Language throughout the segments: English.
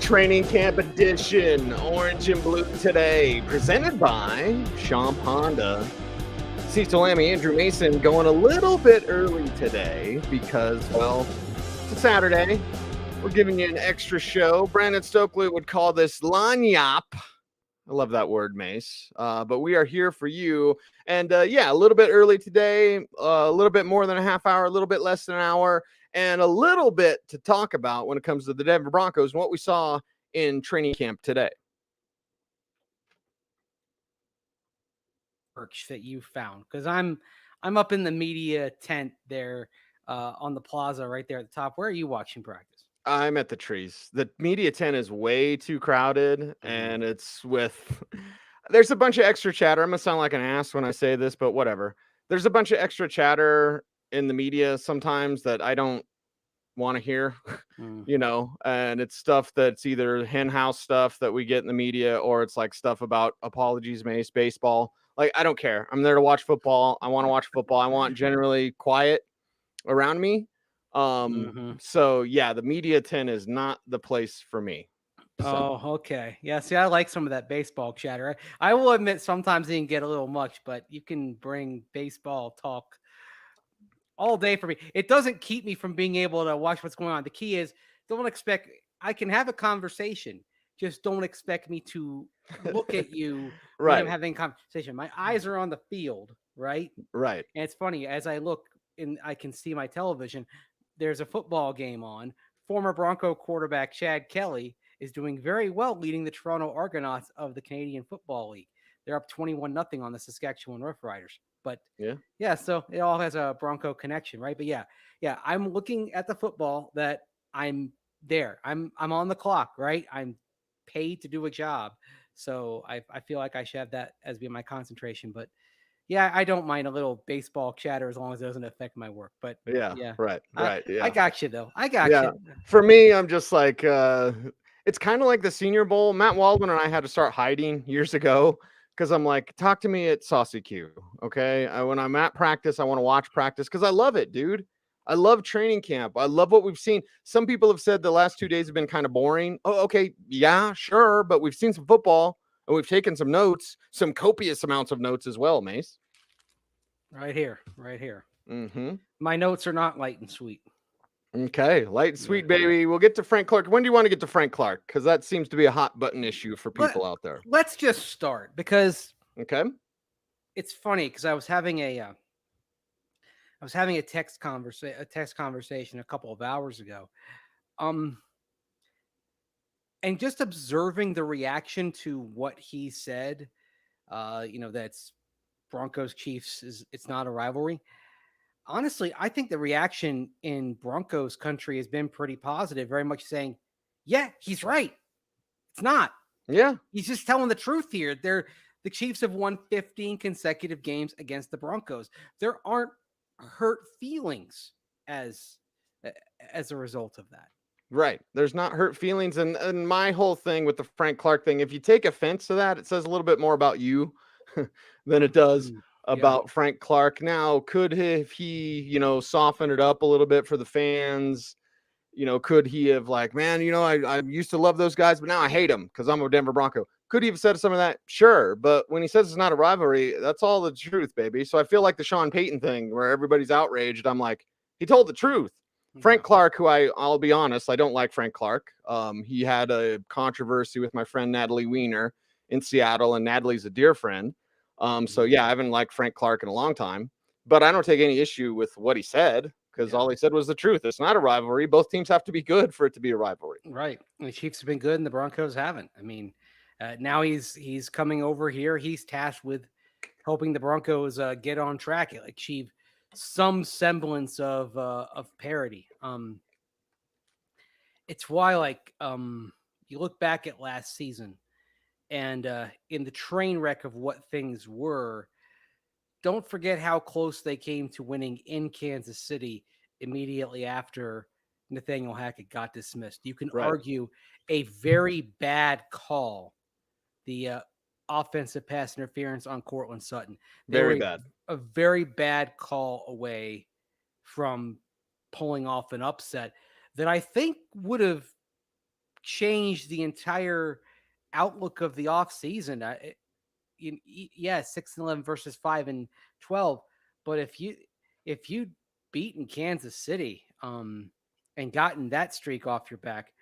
Training Camp Edition, orange and blue today, presented by Sean Honda. Cecil, Lammey, Andrew Mason going a little bit early today because, well, it's a Saturday. We're giving you an extra show. Brandon Stokely would call this lanyap. I love that word, Mace. But we are here for you. And a little bit early today, a little bit more than a half hour, a little bit less than an hour, and a little bit to talk about when it comes to the Denver Broncos and what we saw in training camp today. Perch that you found, because I'm up in the media tent there on the plaza right there at the top. Where are you watching practice? I'm at the trees. The media tent is way too crowded, and it's with there's a bunch of extra chatter. I'm gonna sound like an ass when I say this, but whatever. There's a bunch of extra chatter in the media sometimes that I don't want to hear, and it's stuff that's either hen house stuff that we get in the media, or it's like stuff about apologies, Mace, baseball. Like, I don't care. I'm there to watch football. I want to watch football. I want generally quiet around me. So yeah, the media tent is not the place for me. So. Oh, okay. Yeah, see, I like some of that baseball chatter. I will admit sometimes it can get a little much, but you can bring baseball talk all day for me. It doesn't keep me from being able to watch what's going on. The key is don't expect I can have a conversation. Just don't expect me to look at you when I'm having a conversation. My eyes are on the field, right? Right. And it's funny, as I look and I can see my television, there's a football game on. Former Bronco quarterback Chad Kelly is doing very well leading the Toronto Argonauts of the Canadian Football League. They're up 21-0 on the Saskatchewan Roughriders. But yeah, so it all has a Bronco connection, right? But yeah, I'm looking at the football that I'm there. I'm on the clock, right? I'm paid to do a job. So I feel like I should have that as being my concentration. But yeah, I don't mind a little baseball chatter as long as it doesn't affect my work. But yeah. Right. Yeah. I got you though. I got you. For me, I'm just like it's kind of like the Senior Bowl. Matt Waldman and I had to start hiding years ago because I'm like, talk to me at Saucy Q. Okay. When I'm at practice, I want to watch practice because I love it, dude. I love training camp. I love what we've seen. Some people have said the last 2 days have been kind of boring. Oh, okay. Yeah, sure. But we've seen some football and we've taken some notes, some copious amounts of notes as well, Mace. Right here. Mm-hmm. My notes are not light and sweet. Okay, light and sweet, baby. We'll get to Frank Clark. When do you want to get to Frank Clark? Because that seems to be a hot button issue for people out there. Let's just start because it's funny because I was having a text conversation a couple of hours ago, and just observing the reaction to what he said. That's Broncos Chiefs it's not a rivalry. Honestly, I think the reaction in Broncos country has been pretty positive, very much saying, yeah, he's right. It's not. Yeah. He's just telling the truth here. The Chiefs have won 15 consecutive games against the Broncos. There aren't hurt feelings as a result of that. Right. There's not hurt feelings. And my whole thing with the Frank Clark thing, if you take offense to that, it says a little bit more about you than it does about Frank Clark. Now, could he soften it up a little bit for the fans? Could he have like, man, I used to love those guys, but now I hate them because I'm a Denver Bronco. Could he have said some of that? Sure. But when he says it's not a rivalry, that's all the truth, baby. So I feel like the Sean Payton thing where everybody's outraged. I'm like, he told the truth. Frank Clark, who I'll be honest, I don't like Frank Clark. He had a controversy with my friend Natalie Weiner in Seattle, and Natalie's a dear friend. So yeah, I haven't liked Frank Clark in a long time, but I don't take any issue with what he said because all he said was the truth. It's not a rivalry. Both teams have to be good for it to be a rivalry. Right. The Chiefs have been good and the Broncos haven't. I mean, now he's coming over here. He's tasked with helping the Broncos get on track, achieve some semblance of parity. It's why you look back at last season and in the train wreck of what things were, don't forget how close they came to winning in Kansas City immediately after Nathaniel Hackett got dismissed. You can argue a very bad call, the offensive pass interference on Cortland Sutton. Very bad. A very bad call away from pulling off an upset that I think would have changed the entire outlook of the offseason. Yeah, 6-11 versus 5-12. But if you beaten Kansas City and gotten that streak off your back,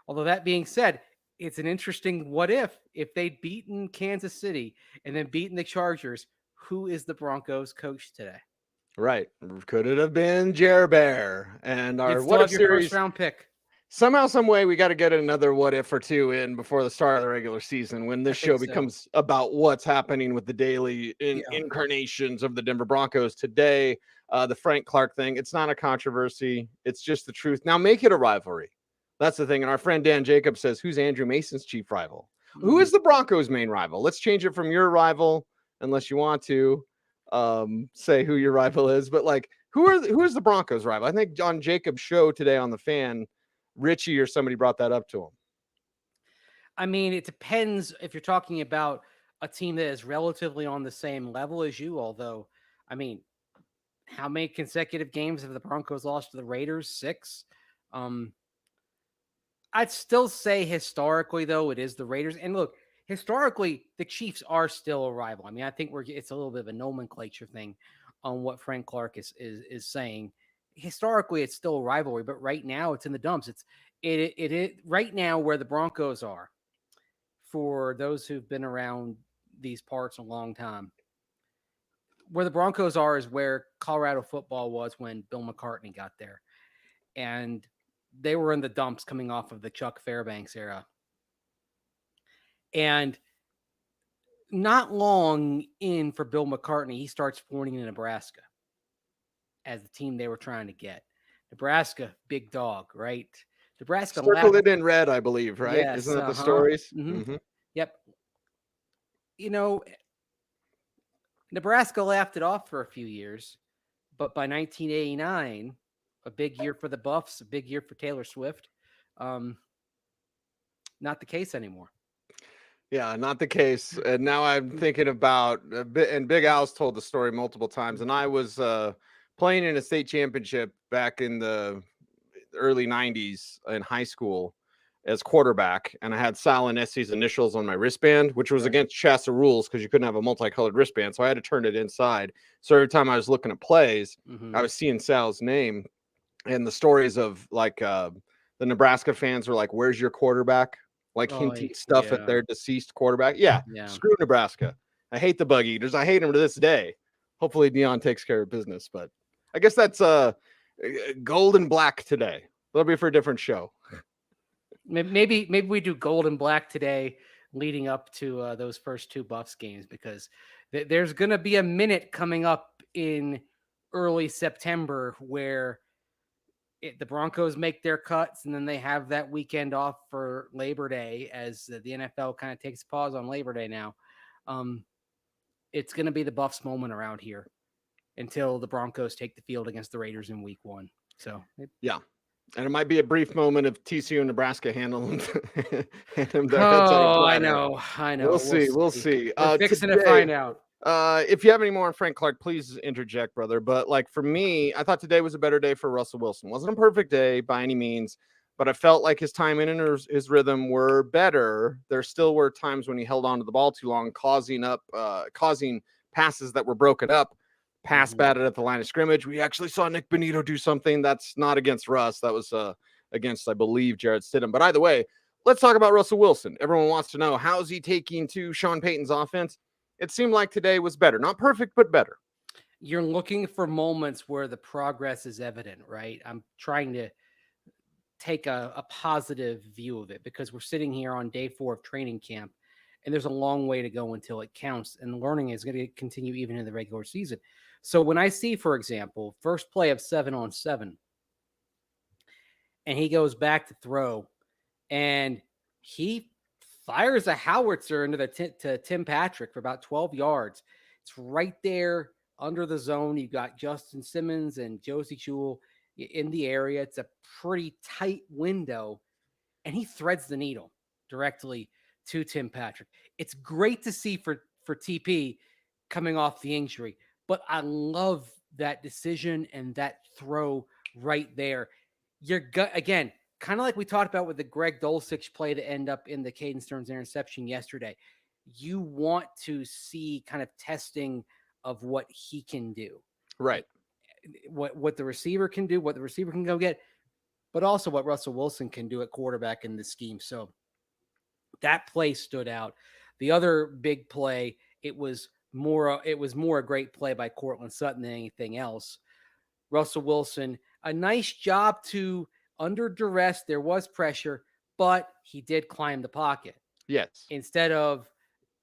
although that being said, it's an interesting what if they'd beaten Kansas City and then beaten the Chargers, who is the Broncos coach today? Right. Could it have been Jer Bear? And You'd our still what if have your first series, round pick. somehow, some way, we got to get another what if or two in before the start of the regular season when I this show think so. becomes about what's happening with the daily Yeah. incarnations of the Denver Broncos today. The Frank Clark thing, it's not a controversy. It's just the truth. Now make it a rivalry. That's the thing. And our friend Dan Jacobs says, who's Andrew Mason's chief rival? Who is the Broncos' main rival? Let's change it from your rival, unless you want to say who your rival is. But like, who is the Broncos' rival? I think on Jacobs' show today on the Fan, Richie or somebody brought that up to him. I mean, it depends if you're talking about a team that is relatively on the same level as you. Although, I mean, how many consecutive games have the Broncos lost to the Raiders? 6. I'd still say historically, though, it is the Raiders. And look, historically, the Chiefs are still a rival. I mean, I think it's a little bit of a nomenclature thing on what Frank Clark is saying. Historically, it's still a rivalry, but right now it's in the dumps. It right now where the Broncos are. For those who've been around these parts a long time, where the Broncos are is where Colorado football was when Bill McCartney got there. And they were in the dumps coming off of the Chuck Fairbanks era. And not long in for Bill McCartney, he starts pointing to Nebraska as the team they were trying to get. Nebraska, big dog, right? Nebraska circled it in red, I believe, right? Yes, Isn't that the stories? Yep. You know, Nebraska laughed it off for a few years, but by 1989, a big year for the Buffs, a big year for Taylor Swift. Not the case anymore. Yeah, not the case. And now I'm thinking about and Big Al's told the story multiple times. And I was playing in a state championship back in the early 90s in high school as quarterback. And I had Sal and Essie's initials on my wristband, which was against Shasta rules because you couldn't have a multicolored wristband. So I had to turn it inside. So every time I was looking at plays, I was seeing Sal's name. And the stories of like the Nebraska fans were like, where's your quarterback? Like hinting stuff at their deceased quarterback. Yeah, screw Nebraska. I hate the Bug Eaters. I hate them to this day. Hopefully Dion takes care of business, but I guess that's gold and black today. That'll be for a different show. Maybe we do gold and black today leading up to those first 2 Buffs games, because there's going to be a minute coming up in early September where the Broncos make their cuts, and then they have that weekend off for Labor Day as the NFL kind of takes a pause on Labor Day now. It's going to be the Buffs moment around here until the Broncos take the field against the Raiders in week 1. So, yeah. And it might be a brief moment of TCU and Nebraska handling them. I know. We'll see. We're fixing to find out. If you have any more on Frank Clark, please interject, brother. But like for me, I thought today was a better day for Russell Wilson. Wasn't a perfect day by any means, but I felt like his timing and his rhythm were better. There still were times when he held on to the ball too long, causing passes that were broken up, pass batted at the line of scrimmage. We actually saw Nick Bonito do something that's not against Russ. That was against, I believe, Jarrett Stidham. But either way, let's talk about Russell Wilson. Everyone wants to know, how's he taking to Sean Payton's offense? It seemed like today was better. Not perfect, but better. You're looking for moments where the progress is evident, right? I'm trying to take a positive view of it because we're sitting here on day 4 of training camp, and there's a long way to go until it counts, and learning is going to continue even in the regular season. So when I see, for example, first play of 7-on-7, and he goes back to throw, and he fires a howitzer into to Tim Patrick for about 12 yards. It's right there under the zone. You got Justin Simmons and Josie Jewell in the area. It's a pretty tight window, and he threads the needle directly to Tim Patrick. It's great to see for TP coming off the injury, but I love that decision and that throw right there. Again, kind of like we talked about with the Greg Dulcich play to end up in the Caden Stearns interception yesterday. You want to see kind of testing of what he can do. Right. What the receiver can do, what the receiver can go get, but also what Russell Wilson can do at quarterback in this scheme. So that play stood out. The other big play, it was more a great play by Cortland Sutton than anything else. Russell Wilson, a nice job to under duress. There was pressure, but he did climb the pocket. Yes. Instead of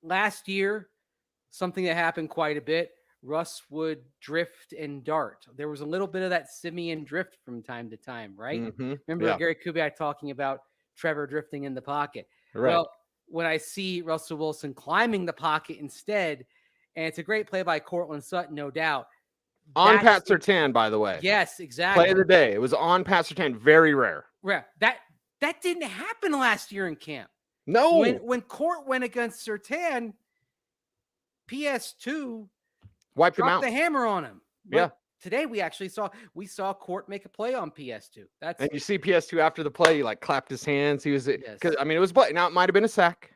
last year, something that happened quite a bit, Russ would drift and dart. There was a little bit of that simian drift from time to time, right? Mm-hmm. Remember Gary Kubiak talking about Trevor drifting in the pocket. Right. Well, when I see Russell Wilson climbing the pocket instead, and it's a great play by Cortland Sutton, no doubt. On Pat Surtain, by the way. Yes, exactly. Play of the day. It was on Pat Surtain. Very rare. Yeah, that didn't happen last year in camp. No. When Court went against Surtain, PS2 wiped him out. The hammer on him. But yeah. Today we actually saw Court make a play on PS2. And you see PS2 after the play, he like clapped his hands. He was because I mean it was now it might have been a sack.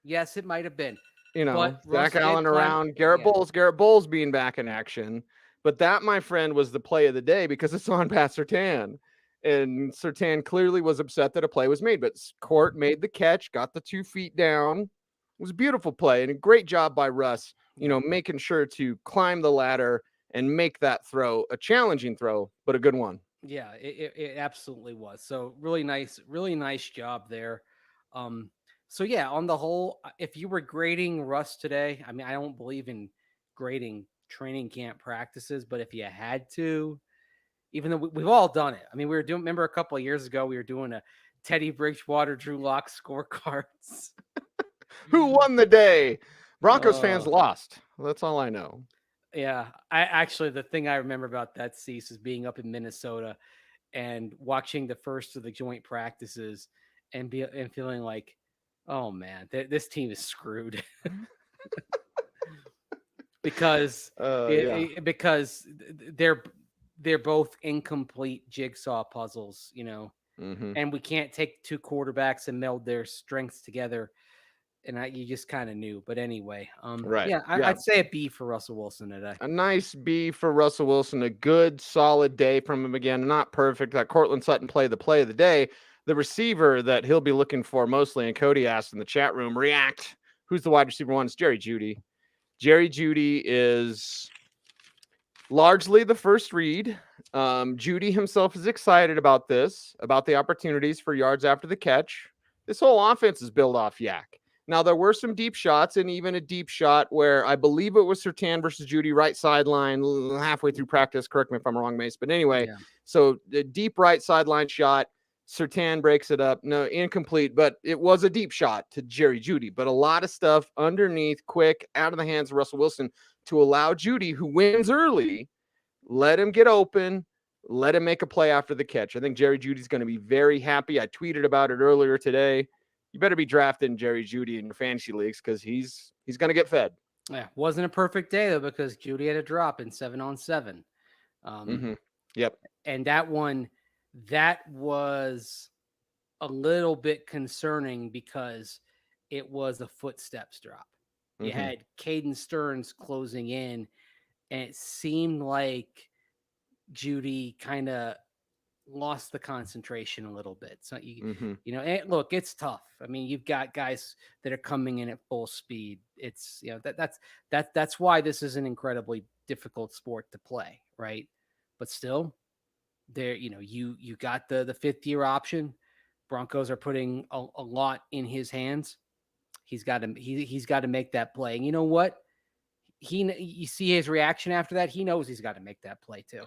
Yes, it might have been. You know, Zach Allen around Garrett Bowles being back in action. But that, my friend, was the play of the day because it's on Pat Surtain. And Surtain clearly was upset that a play was made. But Court made the catch, got the 2 feet down. It was a beautiful play and a great job by Russ, making sure to climb the ladder and make that throw, a challenging throw, but a good one. Yeah, it absolutely was. So really nice job there. So yeah, on the whole, if you were grading Russ today, I mean, I don't believe in grading training camp practices, but if you had to, even though we've all done it. I mean, remember a couple of years ago, we were doing a Teddy Bridgewater, Drew Lock scorecards. Who won the day? Broncos fans lost. That's all I know. Yeah, the thing I remember about that Cecil is being up in Minnesota and watching the first of the joint practices and feeling like, oh man, this team is screwed. because they're both incomplete jigsaw puzzles, and we can't take 2 quarterbacks and meld their strengths together. And you just kind of knew, but anyway, right? Yeah, I'd say a B for Russell Wilson today. A nice B for Russell Wilson. A good, solid day from him again. Not perfect. That Cortland Sutton play, the play of the day. The receiver that he'll be looking for mostly, and Cody asked in the chat room, react. Who's the wide receiver one? It's Jerry Jeudy. Jerry Jeudy is largely the first read. Jeudy himself is excited about this, about the opportunities for yards after the catch. This whole offense is built off Yak. Now, there were some deep shots, and even a deep shot where I believe it was Surtain versus Jeudy, right sideline, halfway through practice. Correct me if I'm wrong, Mace. But anyway, So the deep right sideline shot, Surtain breaks it up. No, incomplete, but it was a deep shot to Jerry Jeudy. But a lot of stuff underneath, quick, out of the hands of Russell Wilson to allow Jeudy, who wins early, let him get open, let him make a play after the catch. I think Jerry Jeudy's going to be very happy. I tweeted about it earlier today. You better be drafting Jerry Jeudy in your fantasy leagues because he's going to get fed. Yeah, wasn't a perfect day though because Jeudy had a drop in 7-on-7. Yep. And that was a little bit concerning because it was a footsteps drop. You had Caden Stearns closing in, and it seemed like Jeudy kind of lost the concentration a little bit. So and look, it's tough. I mean, you've got guys that are coming in at full speed. It's that's why this is an incredibly difficult sport to play, right? But still, there you got the 5th-year option. Broncos are putting a lot in his hands. He's got to make that play. And you know what? You see his reaction after that. He knows he's got to make that play too.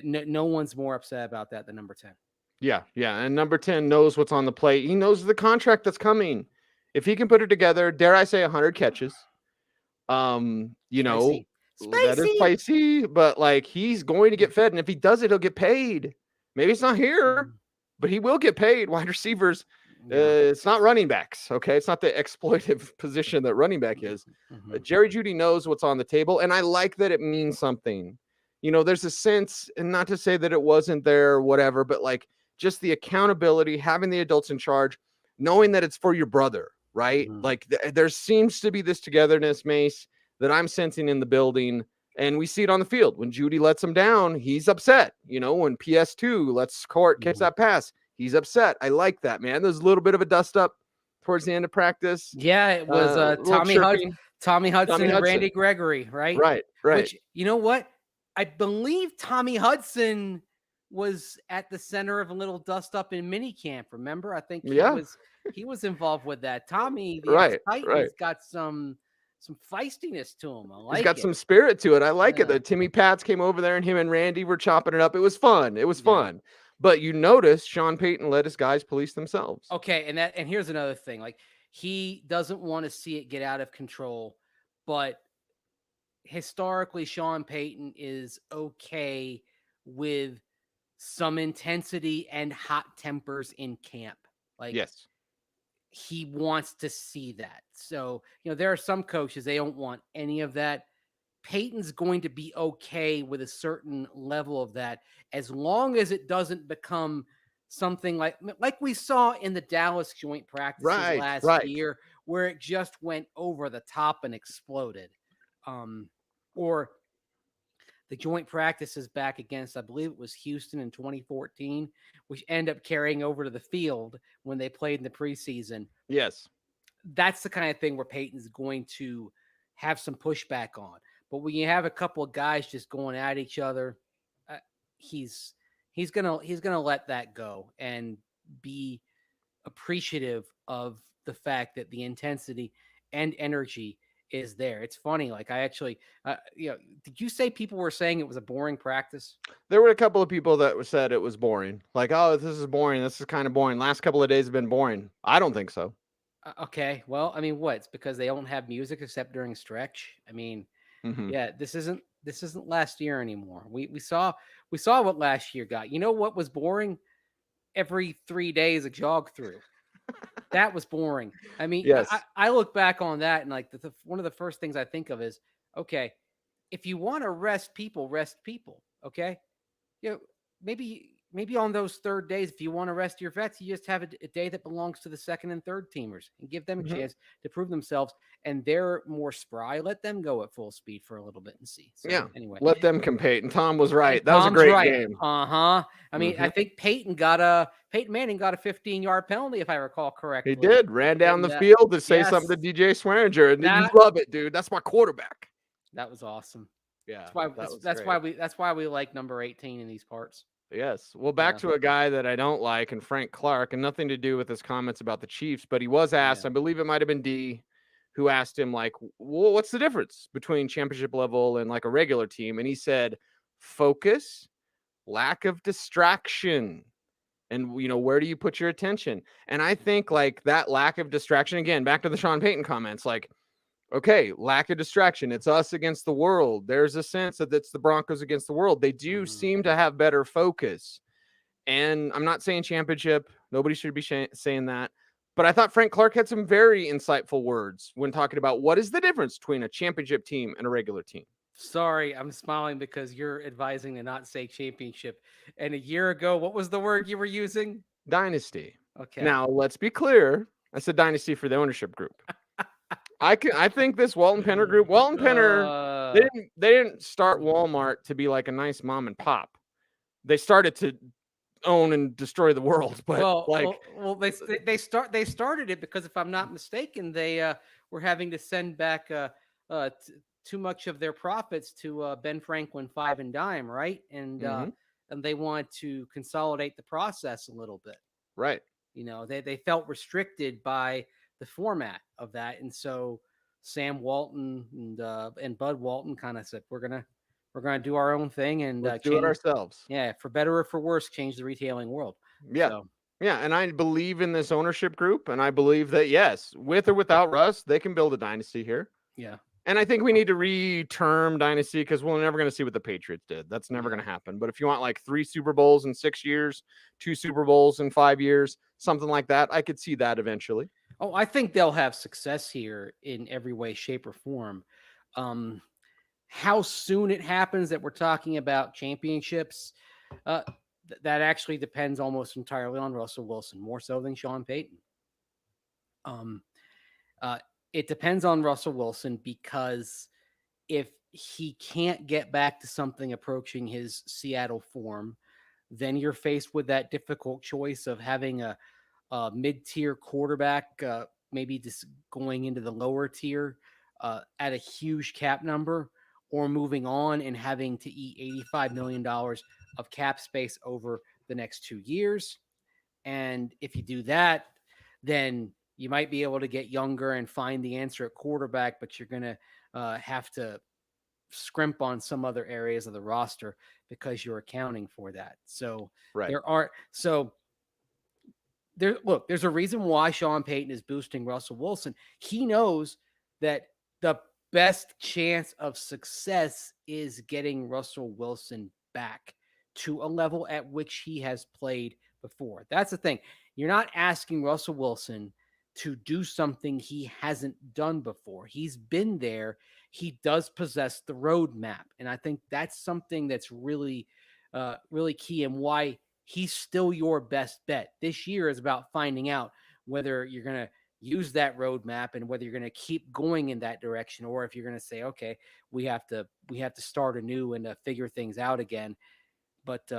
No one's more upset about that than number 10. Yeah. And number 10 knows what's on the plate. He knows the contract that's coming. If he can put it together, dare I say 100 catches, Spicy. That is spicy, but like he's going to get fed. And if he does it, he'll get paid. Maybe it's not here, but he will get paid. Wide receivers. It's not running backs, okay? It's not the exploitive position that running back is. Jerry Jeudy knows what's on the table, and I like that it means something. There's a sense, and not to say that it wasn't there or whatever, but like just the accountability, having the adults in charge, knowing that it's for your brother, right? Mhm. Like there seems to be this togetherness, Mace, that I'm sensing in the building. And we see it on the field. When Jeudy lets him down, he's upset. You know, when PS2 lets Court catch that pass, he's upset. I like that, man. There's a little bit of a dust up towards the end of practice. Yeah, it was Tommy Hudson and Randy Gregory, right? Right. Which, you know what? I believe Tommy Hudson was at the center of a little dust up in minicamp. Remember? I think he was involved with that. Tommy, the ex-Titan, has got some feistiness to him. I like He's got some spirit to it. I like it. The Timmy Pats came over there and him and Randy were chopping it up. It was fun. But you notice Sean Payton let his guys police themselves. Okay, and here's another thing. Like, he doesn't want to see it get out of control, but historically Sean Payton is okay with some intensity and hot tempers in camp. Like, yes, he wants to see that. So, there are some coaches, they don't want any of that. Peyton's going to be okay with a certain level of that, as long as it doesn't become something like we saw in the Dallas joint practices last year, where it just went over the top and exploded. Or the joint practices back against, I believe it was Houston in 2014, which ended up carrying over to the field when they played in the preseason. Yes. That's the kind of thing where Peyton's going to have some pushback on. But when you have a couple of guys just going at each other, he's gonna let that go and be appreciative of the fact that the intensity and energy is there. It's funny. Like, I actually, did you say people were saying it was a boring practice? There were a couple of people that said it was boring. Like, oh, this is boring. This is kind of boring. Last couple of days have been boring. I don't think so. Okay. Well, I mean, what? It's because they don't have music except during stretch. I mean, yeah, this isn't last year anymore. We saw what last year got. You know what was boring? Every 3 days a jog through. That was boring. I mean, yes. I look back on that and like one of the first things I think of is, okay, if you want to rest people, okay? Maybe on those third days, if you want to rest your vets, you just have a day that belongs to the second and third teamers and give them a chance to prove themselves. And they're more spry. Let them go at full speed for a little bit and see. So, anyway, let them compete. And Tom was right. That was a great game. I mean, I think Peyton Manning got a 15-yard penalty, if I recall correctly. He did. Ran down the field to say something to DJ Swearinger, and you love it, dude. That's my quarterback. That was awesome. Yeah, that's why we like number 18 in these parts. Yes. Well, back to a guy that I don't like, and Frank Clark, and nothing to do with his comments about the Chiefs, but he was asked, I believe it might have been D, who asked him, like, well, what's the difference between championship level and like a regular team? And he said, focus, lack of distraction. And, where do you put your attention? And I think like that lack of distraction, again, back to the Sean Payton comments, like, okay, lack of distraction. It's us against the world. There's a sense that it's the Broncos against the world. They do seem to have better focus. And I'm not saying championship. Nobody should be saying that. But I thought Frank Clark had some very insightful words when talking about what is the difference between a championship team and a regular team. Sorry, I'm smiling because you're advising to not say championship. And a year ago, what was the word you were using? Dynasty. Okay. Now, let's be clear. I said dynasty for the ownership group. I think this Walton Penner group, they didn't start Walmart to be like a nice mom and pop. They started to own and destroy the world. But they started it because, if I'm not mistaken, they were having to send back too much of their profits to Ben Franklin 5 and Dime, right? And and they want to consolidate the process a little bit. Right. They felt restricted by the format of that, and so Sam Walton and Bud Walton kind of said, we're gonna do our own thing and do it ourselves. Yeah, for better or for worse, change the retailing world. Yeah. So. Yeah, and I believe in this ownership group, and I believe that yes, with or without Russ, they can build a dynasty here. Yeah. And I think we need to re-term dynasty because we're never going to see what the Patriots did. That's never going to happen. But if you want like 3 Super Bowls in 6 years, 2 Super Bowls in 5 years, something like that, I could see that eventually. Oh, I think they'll have success here in every way, shape, or form. How soon it happens that we're talking about championships, that actually depends almost entirely on Russell Wilson, more so than Sean Payton. Uh, it depends on Russell Wilson because if he can't get back to something approaching his Seattle form, then you're faced with that difficult choice of having a mid-tier quarterback, maybe just going into the lower tier at a huge cap number, or moving on and having to eat $85 million of cap space over the next 2 years. And if you do that, then you might be able to get younger and find the answer at quarterback, but you're going to have to scrimp on some other areas of the roster because you're accounting for that. So there's a reason why Sean Payton is boosting Russell Wilson. He knows that the best chance of success is getting Russell Wilson back to a level at which he has played before. That's the thing. You're not asking Russell Wilson to do something he hasn't done before. He's been there. He does possess the roadmap. And I think that's something that's really, really key, and why he's still your best bet. This year is about finding out whether you're going to use that roadmap and whether you're going to keep going in that direction, or if you're going to say, okay, we have to start anew and figure things out again. But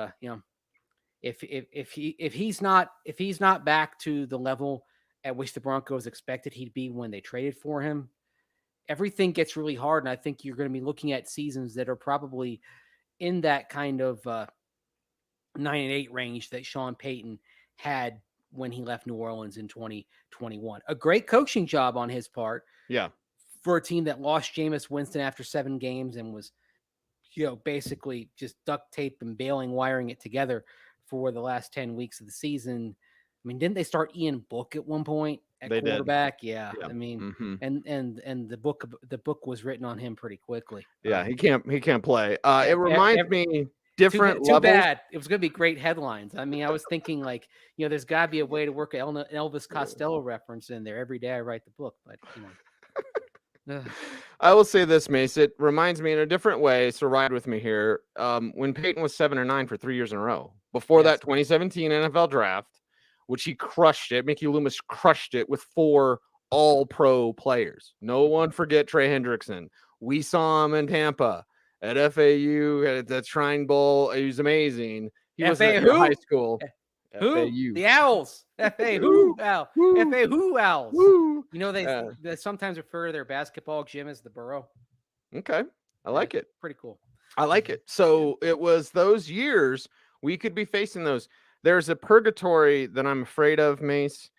if he's not back to the level at which the Broncos expected he'd be when they traded for him, everything gets really hard. And I think you're going to be looking at seasons that are probably in that kind of 9-8 range that Sean Payton had when he left New Orleans in 2021. A great coaching job on his part. Yeah. For a team that lost Jameis Winston after 7 games and was, basically just duct tape and baling wiring it together for the last 10 weeks of the season. I mean, didn't they start Ian Book at one point at quarterback? Yeah. I mean, and the book was written on him pretty quickly. Yeah, he can't play. It reminds me different too bad. It was going to be great headlines. I mean, I was thinking like, there's got to be a way to work an Elvis Costello reference in there. Every day I write the book, but I will say this, Mace. It reminds me in a different way. So ride with me here. When Peyton was 7-9 for 3 years in a row before that 2017 NFL draft, which he crushed it. Mickey Loomis crushed it with 4 all-pro players. No one forget Trey Hendrickson. We saw him in Tampa at FAU at the Shrine Bowl. He was amazing. He was in high school. Who? FAU. The Owls. FAU. FAU Owls. Woo. They sometimes refer to their basketball gym as the Burrow. Okay. I like it. Pretty cool. I like it. So it was those years we could be facing those. There's a purgatory that I'm afraid of, Mace.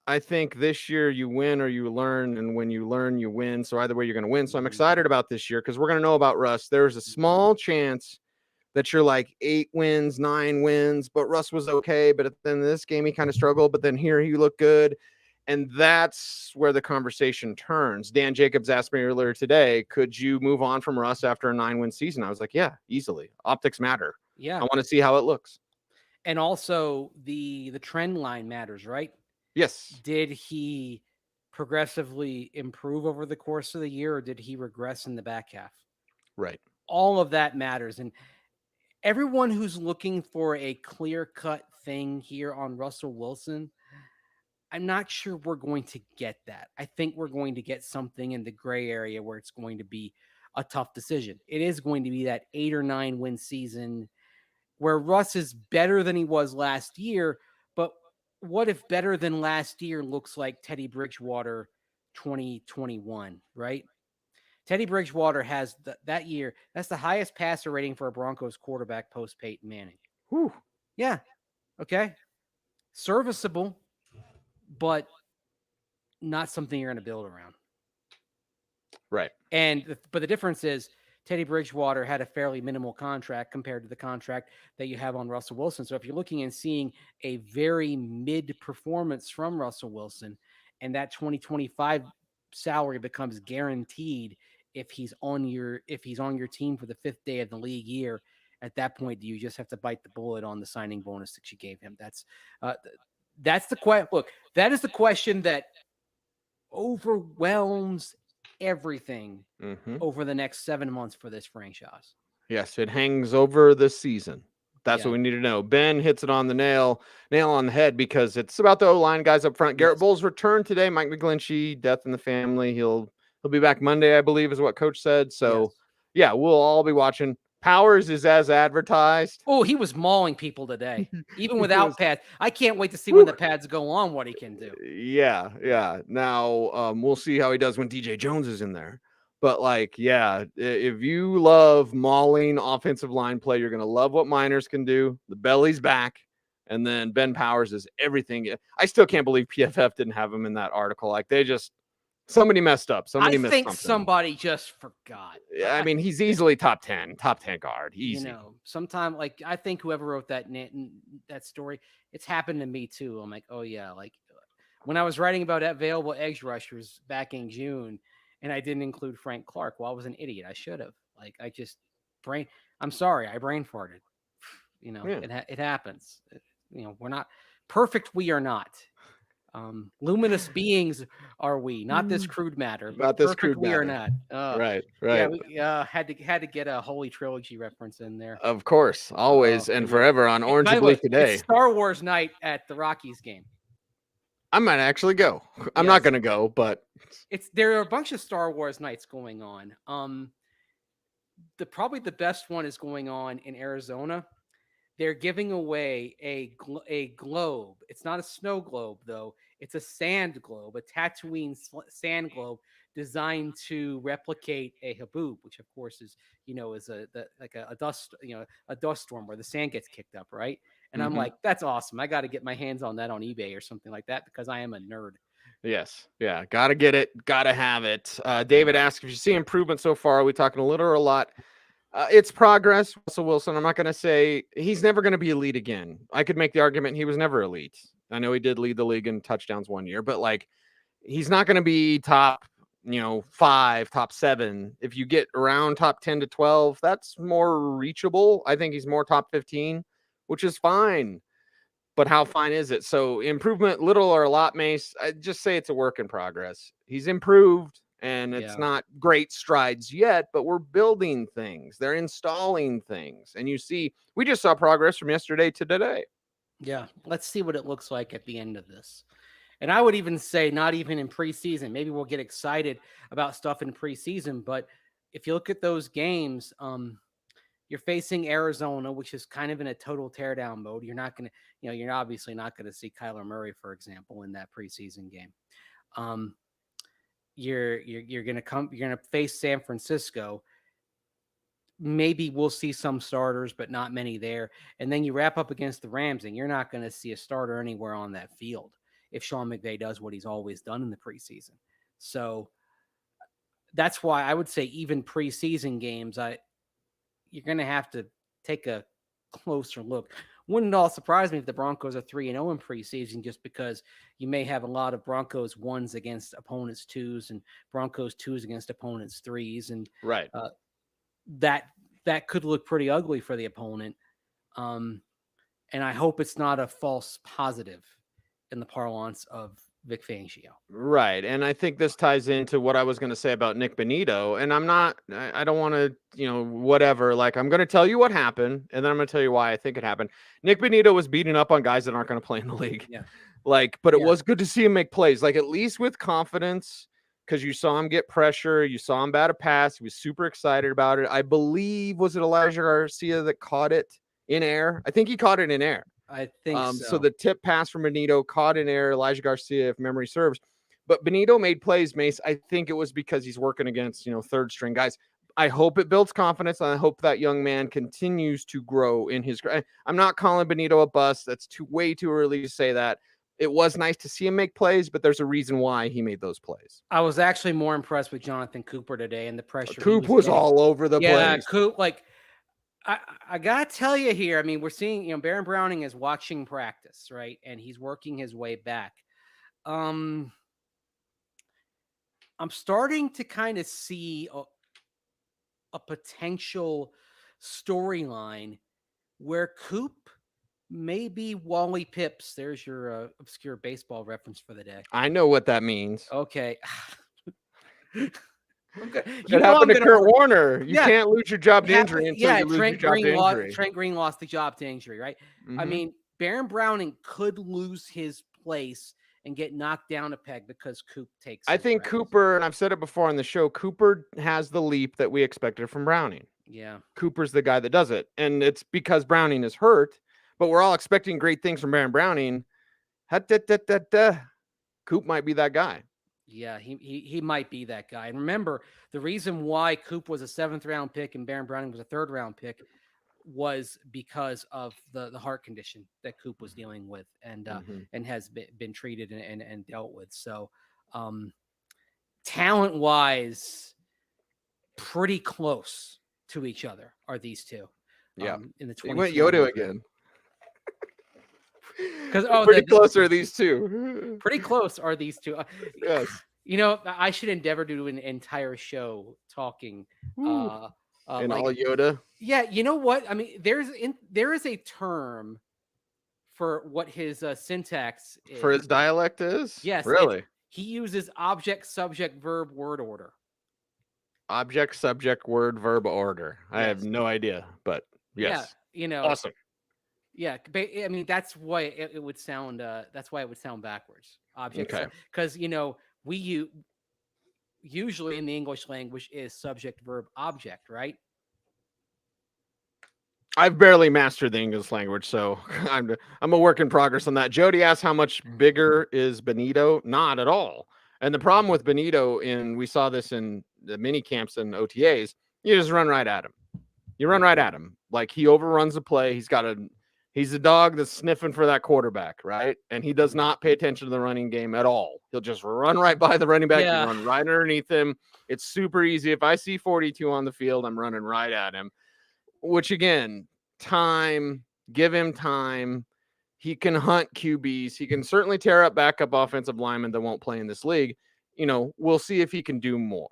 I think this year you win or you learn, and when you learn, you win. So either way, you're going to win. So I'm excited about this year because we're going to know about Russ. There's a small chance that you're like 8 wins, 9 wins, but Russ was okay. But then this game, he kind of struggled, but then here he looked good. And that's where the conversation turns. Dan Jacobs asked me earlier today, could you move on from Russ after a 9-win season? I was like, yeah, easily. Optics matter. Yeah. I want to see how it looks. And also the trend line matters, right? Yes. Did he progressively improve over the course of the year, or did he regress in the back half? Right. All of that matters. And everyone who's looking for a clear-cut thing here on Russell Wilson, I'm not sure we're going to get that. I think we're going to get something in the gray area where it's going to be a tough decision. It is going to be that 8 or 9 win season where Russ is better than he was last year, but what if better than last year looks like Teddy Bridgewater 2021, right? Teddy Bridgewater has that year, that's the highest passer rating for a Broncos quarterback post Peyton Manning. Whew. Yeah. Okay. Serviceable, but not something you're going to build around. Right. But the difference is Teddy Bridgewater had a fairly minimal contract compared to the contract that you have on Russell Wilson. So if you're looking and seeing a very mid performance from Russell Wilson, and that 2025 salary becomes guaranteed if he's on your team for the 5th day of the league year, at that point, do you just have to bite the bullet on the signing bonus that you gave him? That's the question. Look, that is the question that overwhelms everything over the next 7 months for this franchise. Yes, it hangs over the season. That's what we need to know. Ben hits it on the nail on the head, because it's about the O-line guys up front. Garrett Bowles returned today. Mike McGlinchey, death in the family. He'll be back Monday, I believe, is what coach said. So yeah, we'll all be watching. Powers is as advertised. Oh, he was mauling people today, even without pads. I can't wait to see when the pads go on what he can do. Yeah. Now we'll see how he does when DJ Jones is in there. But like, yeah, if you love mauling offensive line play, you're gonna love what Miners can do. The belly's back, and then Ben Powers is everything. I still can't believe PFF didn't have him in that article. Like, somebody messed up. Somebody missed something. Somebody just forgot. I mean, he's easily top 10 guard. Easy. You know, sometime, like, I think whoever wrote that story, it's happened to me too. I'm like, oh yeah, like when I was writing about available edge rushers back in June, and I didn't include Frank Clark. Well, I was an idiot. I should have. Like, I'm sorry, I brain farted. You know, it happens. You know, we're not perfect. We are not. Luminous beings are we, not this crude matter. Not this crude we matter. are not. Right. Yeah, we had to get a Holy Trilogy reference in there. Of course, always and forever on Orange and Blue today. It's Star Wars night at the Rockies game. I might actually go. I'm not going to go, but there are a bunch of Star Wars nights going on. Probably the best one is going on in Arizona. They're giving away a globe. It's not a snow globe, though. It's a sand globe, a Tatooine sand globe designed to replicate a haboob, which of course is a dust a dust storm where the sand gets kicked up, right? And I'm like, that's awesome. I got to get my hands on that on eBay or something like that, because I am a nerd. Yes. Yeah. Got to get it. Got to have it. David asked if you see improvement so far. Are we talking a little or a lot? It's progress. Russell Wilson, I'm not going to say he's never going to be elite again. I could make the argument he was never elite. I know he did lead the league in touchdowns one year, but like, he's not going to be top 5, top 7. If you get around top 10 to 12, that's more reachable. I think he's more top 15, which is fine. But how fine is it? So improvement, little or a lot, Mace. I just say it's a work in progress. He's improved, and it's not great strides yet, but we're building things. They're installing things. And you see, we just saw progress from yesterday to today. Yeah. Let's see what it looks like at the end of this. And I would even say not even in preseason. Maybe we'll get excited about stuff in preseason. But if you look at those games, you're facing Arizona, which is kind of in a total teardown mode. You're not going to, you're obviously not going to see Kyler Murray, for example, in that preseason game. You're going to face San Francisco. Maybe we'll see some starters, but not many there. And then you wrap up against the Rams, and you're not going to see a starter anywhere on that field if Sean McVay does what he's always done in the preseason. So that's why I would say even preseason games, you're going to have to take a closer look. Wouldn't all surprise me if the Broncos are 3-0 in preseason, just because you may have a lot of Broncos 1s against opponents 2s and Broncos 2s against opponents 3s. And right. That could look pretty ugly for the opponent. And I hope it's not a false positive in the parlance of Vic Fangio. Right. And I think this ties into what I was going to say about Nick Bonitto. And I don't want to, whatever. Like, I'm going to tell you what happened, and then I'm going to tell you why I think it happened. Nick Bonitto was beating up on guys that aren't going to play in the league. Yeah. But it was good to see him make plays, like at least with confidence, because you saw him get pressure. You saw him bat a pass. He was super excited about it. I believe, was it Elijah Garcia that caught it in air? I think he caught it in air. I think so. So the tip pass from Bonitto caught in air, Elijah Garcia, if memory serves. But Bonitto made plays, Mace. I think it was because he's working against, third string guys. I hope it builds confidence, and I hope that young man continues to grow in his. I'm not calling Bonitto a bust. That's way too early to say that. It was nice to see him make plays, but there's a reason why he made those plays. I was actually more impressed with Jonathan Cooper today and the pressure. Coop was all over the place. Yeah, Coop, like, I gotta tell you here. I mean, we're seeing, Baron Browning is watching practice, right, and he's working his way back. I'm starting to kind of see a potential storyline where Coop may be Wally Pips. There's your obscure baseball reference for the day. I know what that means. Okay. I'm good. It happened to Kurt Warner. You can't lose your job to injury until you lose your job to injury. Trent Green lost the job to injury, right? I mean, Baron Browning could lose his place and get knocked down a peg because Coop takes. I think Cooper, and I've said it before on the show, Cooper has the leap that we expected from Browning. Yeah. Cooper's the guy that does it. And it's because Browning is hurt, but we're all expecting great things from Baron Browning. Coop might be that guy. Yeah, he might be that guy. And remember, the reason why Coop was a 7th round pick and Baron Browning was a 3rd round pick was because of the heart condition that Coop was dealing with and has been treated and dealt with. So talent wise, pretty close to each other are these two. Yeah. In the 20. You went Yoda again. Because pretty close are these two. Pretty close are these two. Yes. You know, I should endeavor to do an entire show talking in like, all Yoda. Yeah, you know what? I mean, there is a term for what his syntax is. For his dialect is? Yes. Really? He uses object, subject, verb, word order. Object, subject, word, verb order. Yes. I have no idea, but yes. Yeah, you know. Awesome. Yeah, I mean that's why it would sound. That's why it would sound backwards. Object, because you know we usually in the English language is subject, verb, object, right? I've barely mastered the English language, so I'm a work in progress on that. Jeudy asked how much bigger is Benito? Not at all. And the problem with Benito, we saw this in the mini camps and OTAs, you just run right at him. You run right at him. Like he overruns the play. He's a dog that's sniffing for that quarterback, right? And he does not pay attention to the running game at all. He'll just run right by the running back and run right underneath him. It's super easy. If I see 42 on the field, I'm running right at him. Which again, give him time. He can hunt QBs. He can certainly tear up backup offensive linemen that won't play in this league. You know, we'll see if he can do more.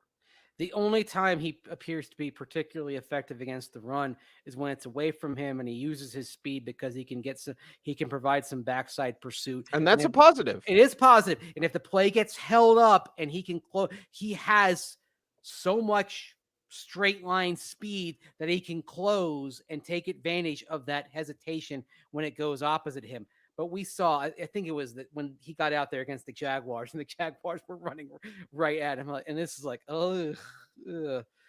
The only time he appears to be particularly effective against the run is when it's away from him and he uses his speed because he can provide some backside pursuit. And that's a positive. It is positive. And if the play gets held up and he can close, he has so much straight line speed that he can close and take advantage of that hesitation when it goes opposite him. But we saw, I think it was that when he got out there against the Jaguars and the Jaguars were running right at him. And this is like,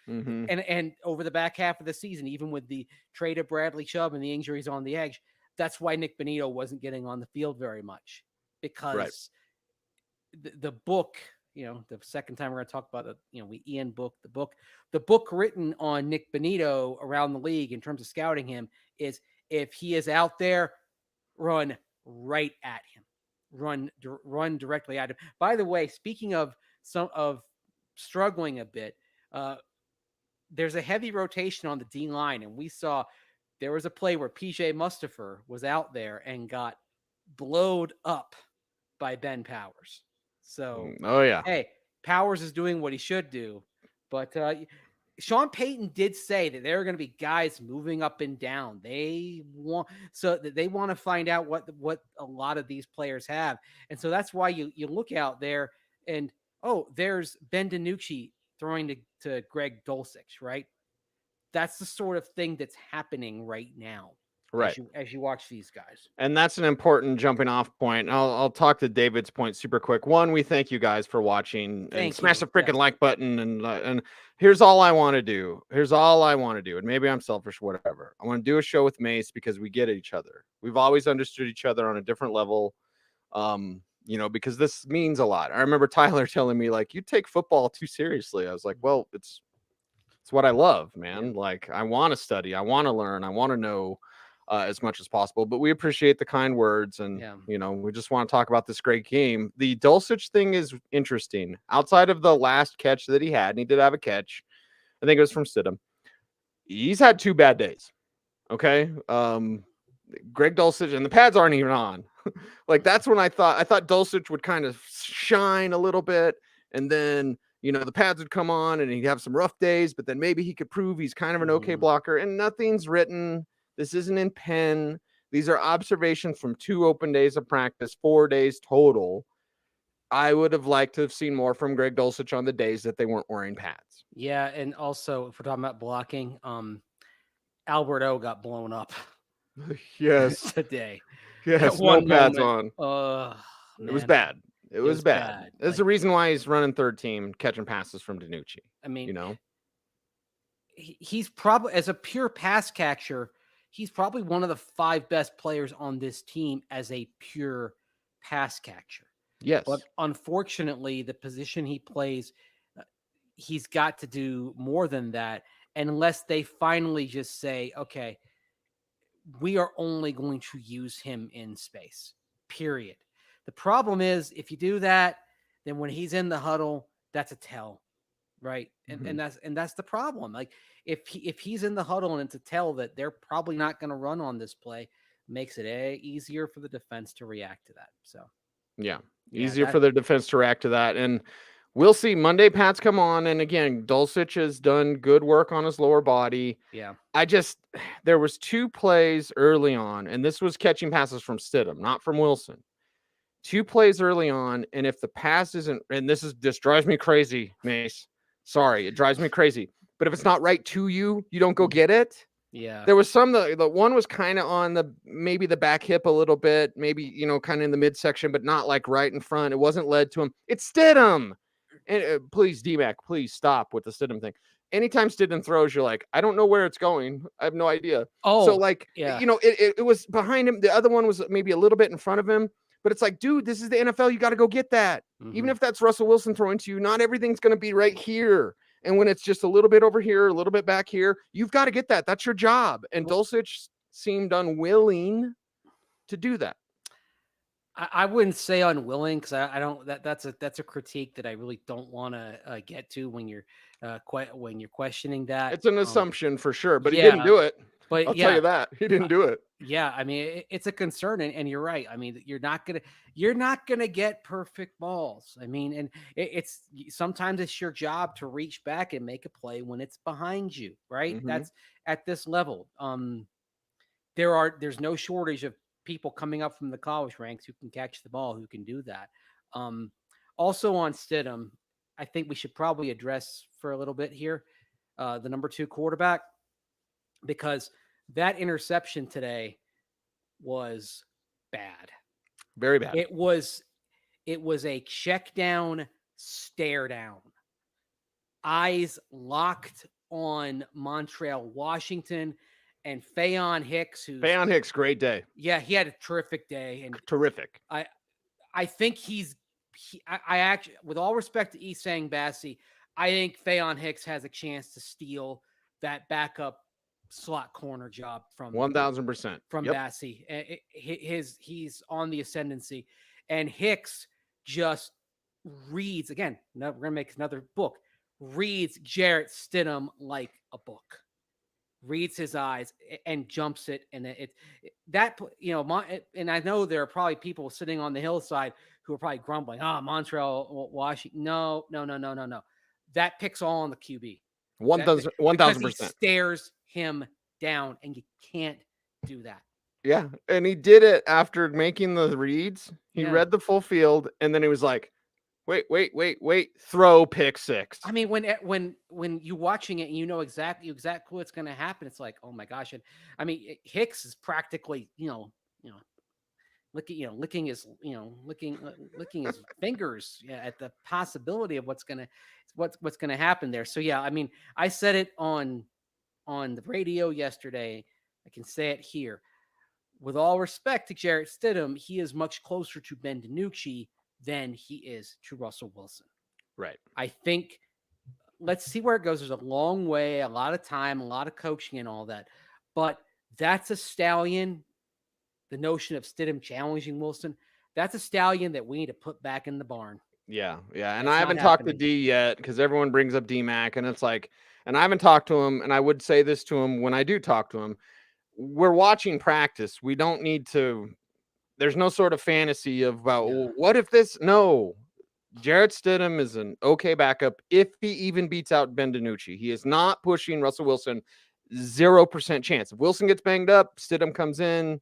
And over the back half of the season, even with the trade of Bradley Chubb and the injuries on the edge, that's why Nick Benito wasn't getting on the field very much because the book, you know, the second time we're going to talk about it, you know, the book written on Nick Benito around the league in terms of scouting him is if he is out there, run right at him, run directly at him. By the way, speaking of struggling a bit, there's a heavy rotation on the D line, and we saw there was a play where PJ Mustipher was out there and got blowed up by Ben Powers. So, hey, Powers is doing what he should do, but Sean Payton did say that there are going to be guys moving up and down. They want to find out what a lot of these players have, and so that's why you look out there and there's Ben DiNucci throwing to Greg Dulcich, right? That's the sort of thing that's happening right now, right? As you watch these guys, and that's an important jumping off point. I'll talk to David's point super quick. One, we thank you guys for watching and smash the freaking like button. And here's all I want to do. And maybe I'm selfish, whatever. I want to do a show with Mace because we get each other. We've always understood each other on a different level. You know, because this means a lot. I remember Tyler telling me, like, you take football too seriously. I was like, well, it's what I love, man. Like, I want to study, I want to learn, I want to know as much as possible. But we appreciate the kind words, and you know, we just want to talk about this great game. The Dulcich thing is interesting. Outside of the last catch that he had, and he did have a catch, I think it was from Stidham. He's had 2 bad days. Okay. Greg Dulcich, and the pads aren't even on. Like, that's when I thought Dulcich would kind of shine a little bit, and then, you know, the pads would come on and he'd have some rough days, but then maybe he could prove he's kind of an okay blocker. And nothing's written. This isn't in pen. These are observations from 2 open days of practice, 4 days total. I would have liked to have seen more from Greg Dulcich on the days that they weren't wearing pads. Yeah, and also if we're talking about blocking, Albert O got blown up Yes. today. At Yes. No one pads moment, on. It was man, bad. It it was was bad. bad. That's the Like, reason why he's running third team, catching passes from DiNucci. I mean, You know? he's probably, as a pure pass catcher, he's probably one of the 5 best players on this team as a pure pass catcher. Yes. But unfortunately, the position he plays, he's got to do more than that, unless they finally just say, okay, we are only going to use him in space, period. The problem is, if you do that, then when he's in the huddle, that's a tell, right? And that's the problem. Like, if he's in the huddle and it's a tell that they're probably not going to run on this play, makes it easier for the defense to react to that. So Yeah. Yeah, Easier that- for their defense to react to that. And we'll see. Monday Pats come on. And again, Dulcich has done good work on his lower body. yeah, There was 2 plays early on, and this was catching passes from Stidham, not from Wilson. 2 plays early on, and if the pass isn't, and this drives me crazy, Mace. Sorry, it drives me crazy. But if it's not right to you, you don't go get it. yeah. There was some, the one was kind of on maybe the back hip a little bit, maybe, kind of in the midsection, but not like right in front. It wasn't led to him. It's Stidham. And please, D-Mac, please stop with the Stidham thing. Anytime Stidham throws, you're like, I don't know where it's going. I have no idea. Oh, So like, yeah. It was behind him. The other one was maybe a little bit in front of him, but it's like, dude, this is the NFL. You got to go get that. Even if that's Russell Wilson throwing to you, not everything's going to be right here. And when it's just a little bit over here, a little bit back here, you've got to get that. That's your job. And Dulcich seemed unwilling to do that. I wouldn't say unwilling, because I don't. That's a critique that I really don't want to get to when you're questioning that. It's an assumption for sure, but he yeah, didn't do it. But I'll tell you that he didn't do it. Yeah, I mean, it's a concern, and you're right. I mean, you're not gonna get perfect balls. I mean, and it's sometimes it's your job to reach back and make a play when it's behind you, right? That's at this level. There's no shortage of people coming up from the college ranks who can catch the ball, who can do that. Also on Stidham, I think we should probably address for a little bit here the number 2 quarterback, because that interception today was bad. Very bad. It was a check down, stare down, eyes locked on Montreal Washington. And Faion Hicks, great day. Yeah, he had a terrific day. And terrific. I think I actually, with all respect to Isang Bassi, I think Faion Hicks has a chance to steal that backup slot corner job from 1,000% from Bassi. He's on the ascendancy, and Hicks just reads again. We're gonna make another book. Reads Jarrett Stidham like a book. Reads his eyes and jumps it, and and I know there are probably people sitting on the hillside who are probably grumbling, Montreal, Washington. No. That picks all on the QB. 1,000%. Stares him down, and you can't do that. Yeah, and he did it after making the reads. He read the full field, and then he was like, wait, throw pick 6. I mean, when you're watching it and you know exactly what's going to happen, it's like, oh my gosh. And I mean, Hicks is practically, licking his fingers at the possibility of what's going to happen there. So yeah, I mean, I said it on the radio yesterday. I can say it here. With all respect to Jarrett Stidham, he is much closer to Ben DiNucci than he is to Russell Wilson. Right. I think, let's see where it goes. There's a long way, a lot of time, a lot of coaching and all that. But that's a stallion. The notion of Stidham challenging Wilson, that's a stallion that we need to put back in the barn. Yeah. And I haven't talked to D yet, because everyone brings up D-Mac, and it's like, and I haven't talked to him, and I would say this to him when I do talk to him. We're watching practice. We don't need to, there's no sort of fantasy about, what if this? No. Jarrett Stidham is an okay backup if he even beats out Ben DiNucci. He is not pushing Russell Wilson. 0% chance. If Wilson gets banged up, Stidham comes in,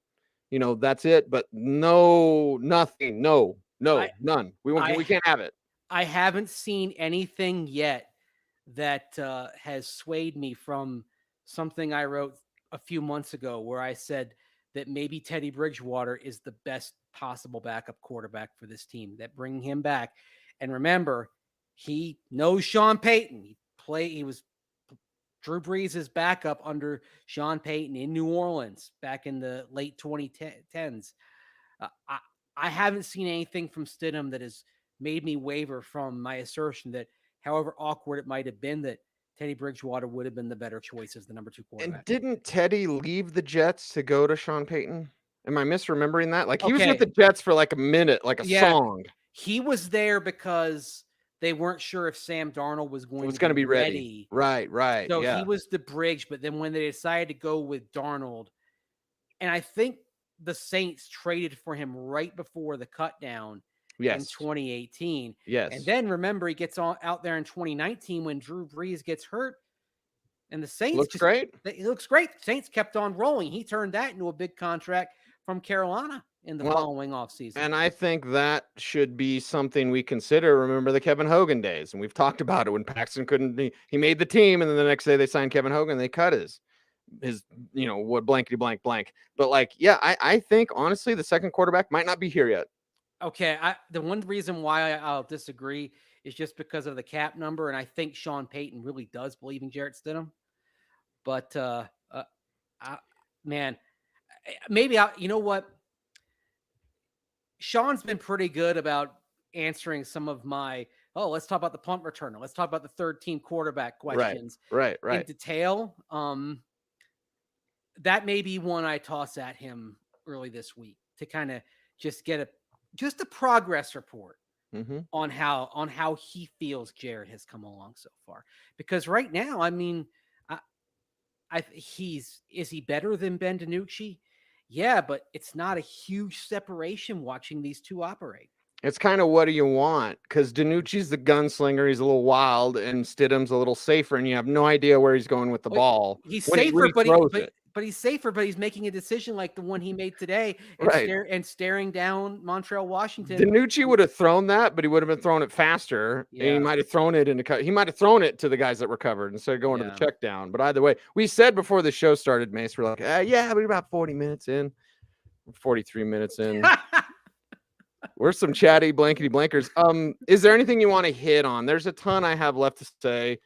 that's it. But nothing. No. No, none. We can't have it. I haven't seen anything yet that has swayed me from something I wrote a few months ago where I said that maybe Teddy Bridgewater is the best possible backup quarterback for this team, that bringing him back. And remember, he knows Sean Payton. He was Drew Brees' backup under Sean Payton in New Orleans back in the late 2010s. I haven't seen anything from Stidham that has made me waver from my assertion that, however awkward it might have been, that Teddy Bridgewater would have been the better choice as the number 2 quarterback. And didn't Teddy leave the Jets to go to Sean Payton? Am I misremembering that? Like he was with the Jets for like a minute, like a song. He was there because they weren't sure if Sam Darnold was going to be ready. Right. So he was the bridge, but then when they decided to go with Darnold, and I think the Saints traded for him right before the cut down in 2018. Yes. And then remember, he gets out there in 2019 when Drew Brees gets hurt. And the Saints looks great. It looks great. Saints kept on rolling. He turned that into a big contract from Carolina in the following offseason. And I think that should be something we consider. Remember the Kevin Hogan days, and we've talked about it when Paxton couldn't be. He made the team, and then the next day they signed Kevin Hogan. They cut his what blankety blank. But I think honestly the second quarterback might not be here yet. Okay, the one reason why I'll disagree is just because of the cap number, and I think Sean Payton really does believe in Jarrett Stidham. But maybe you know what? Sean's been pretty good about answering some of my let's talk about the punt returner. Let's talk about the third team quarterback questions. Right. In detail. That may be one I toss at him early this week to kind of just get a progress report on how he feels Jarrett has come along so far. Because right now, I mean, is he better than Ben DiNucci? Yeah, but it's not a huge separation watching these two operate. It's kind of what do you want? Because DiNucci's the gunslinger. He's a little wild, and Stidham's a little safer, and you have no idea where he's going with the ball. He's safer, but he's safer, but he's making a decision like the one he made today and staring down Montreal, Washington. DiNucci would have thrown that, but he would have been throwing it faster. Yeah. And he might have thrown it he might have thrown it to the guys that were covered instead of going to the check down. But either way, we said before the show started, Mace, we're like, we're about 40 minutes in, 43 minutes in. We're some chatty blankety blankers. Is there anything you want to hit on? There's a ton I have left to say.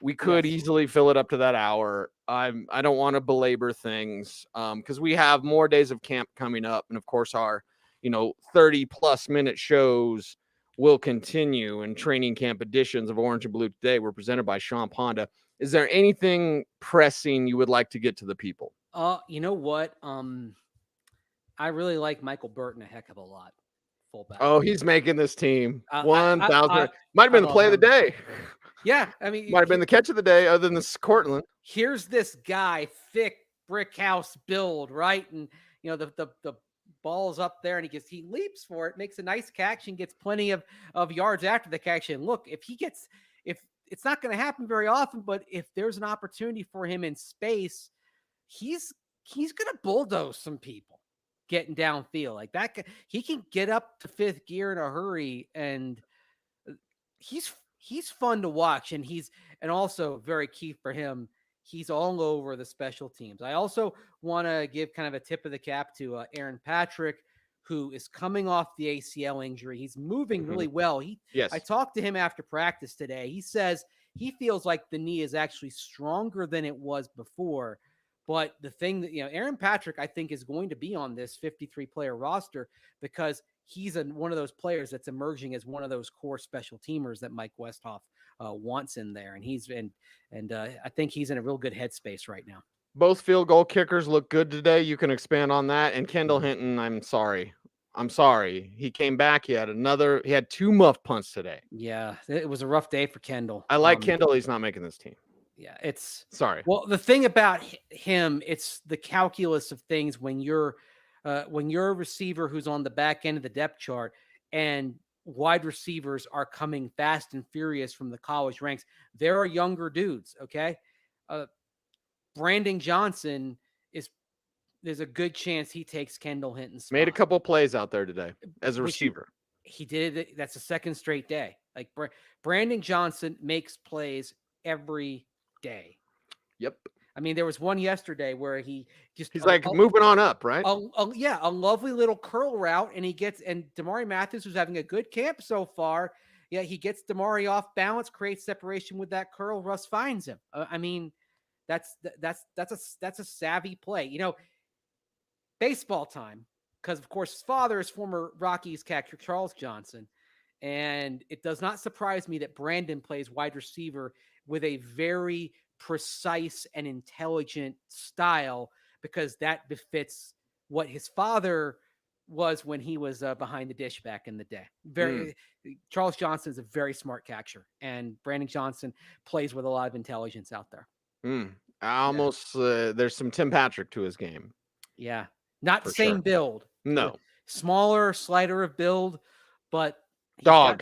We could easily fill it up to that hour. I don't want to belabor things because we have more days of camp coming up, and of course our 30+ minute shows will continue. And training camp editions of Orange and Blue Today were presented by Sean Ponda. Is there anything pressing you would like to get to the people? You know what? I really like Michael Burton a heck of a lot. Fullback. Oh, he's making this team 1,000. Might have been the play of the day. Yeah, I mean, might have been the catch of the day, other than this Cortland. Here's this guy, thick brick house build, right? And the ball's up there, and he leaps for it, makes a nice catch, and gets plenty of yards after the catch. And look, if it's not going to happen very often, but if there's an opportunity for him in space, he's going to bulldoze some people getting downfield like that. He can get up to fifth gear in a hurry, and he's fun to watch. And also very key for him, he's all over the special teams. I also want to give kind of a tip of the cap to Aaron Patrick, who is coming off the ACL injury. He's moving really well. I talked to him after practice today. He says he feels like the knee is actually stronger than it was before. But the thing that, Aaron Patrick, I think, is going to be on this 53-player roster because he's one of those players that's emerging as one of those core special teamers that Mike Westhoff wants in there. And I think he's in a real good headspace right now. Both field goal kickers look good today. You can expand on that. And Kendall Hinton, I'm sorry. He came back. He had 2 muff punts today. Yeah, it was a rough day for Kendall. I like Kendall. He's not making this team. Yeah, Well, the thing about him, it's the calculus of things when you're a receiver who's on the back end of the depth chart and wide receivers are coming fast and furious from the college ranks. There are younger dudes. Okay. Brandon Johnson there's a good chance he takes Kendall Hinton's spot. Made a couple plays out there today as a receiver. he did it. That's the second straight day. Like Brandon Johnson makes plays every day. Yep. I mean, there was one yesterday where he's like moving on up, right? A lovely little curl route, and Damari Mathis, who's having a good camp so far. Yeah, he gets Damari off balance, creates separation with that curl. Russ finds him. I mean, that's a savvy play. You know, baseball time, because of course his father is former Rockies catcher Charles Johnson, and it does not surprise me that Brandon plays wide receiver with a very precise and intelligent style, because that befits what his father was when he was behind the dish back in the day. Charles Johnson is a very smart catcher, and Brandon Johnson plays with a lot of intelligence out there. There's some Tim Patrick to his game. Yeah, not the same build. No, smaller, slighter of build, but he's got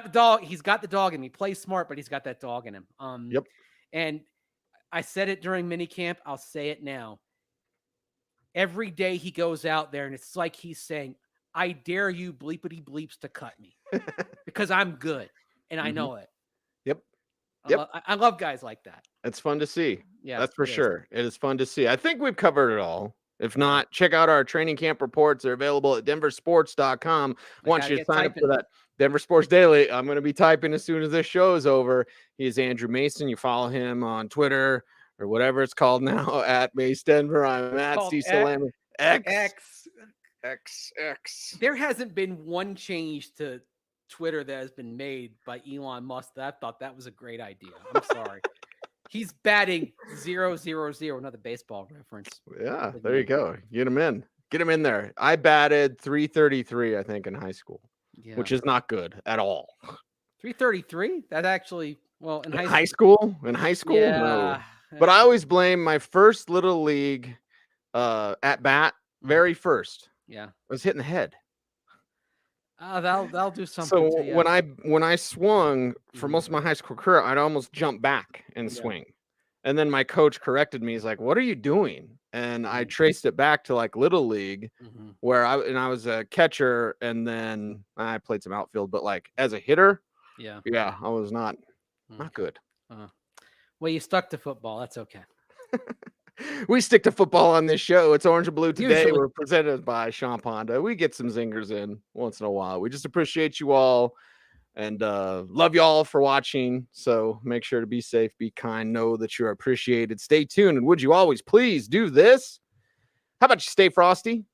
the dog. He's got the dog in him. He plays smart, but he's got that dog in him. Yep. And I said it during minicamp. I'll say it now. Every day he goes out there, and it's like he's saying, I dare you bleepity bleeps to cut me because I'm good, and I know it. Yep. I love guys like that. It's fun to see. Yeah, that's for sure. It is fun to see. I think we've covered it all. If not, check out our training camp reports. They're available at denversports.com. Once you sign up for that Denver Sports Daily, I'm going to be typing as soon as this show is over. He is Andrew Mason. You follow him on Twitter or whatever it's called now at Mace Denver. I'm at Cecil Lammey. X. There hasn't been one change to Twitter that has been made by Elon Musk that I thought that was a great idea. I'm sorry. He's batting 0-0-0. Another baseball reference. Yeah, there you go. Get him in. Get him in there. I batted 333, I think, in high school, which is not good at all. 333? That actually, well, in high school? In high school? Yeah. No. But I always blame my first little league at bat, very first. Yeah. I was hitting the head. That'll do something. So when I swung for most of my high school career, I'd almost jump back and swing. And then my coach corrected me. He's like, "What are you doing?" And I traced it back to like little league, where I was a catcher, and then I played some outfield. But like as a hitter, I was not good. Well, you stuck to football. That's okay. We stick to football on this show. It's Orange and Blue today. Usually. We're presented by Sean Ponda. We get some zingers in once in a while. We just appreciate you all and love you all for watching. So make sure to be safe, be kind, know that you're appreciated. Stay tuned. And would you always please do this? How about you stay frosty?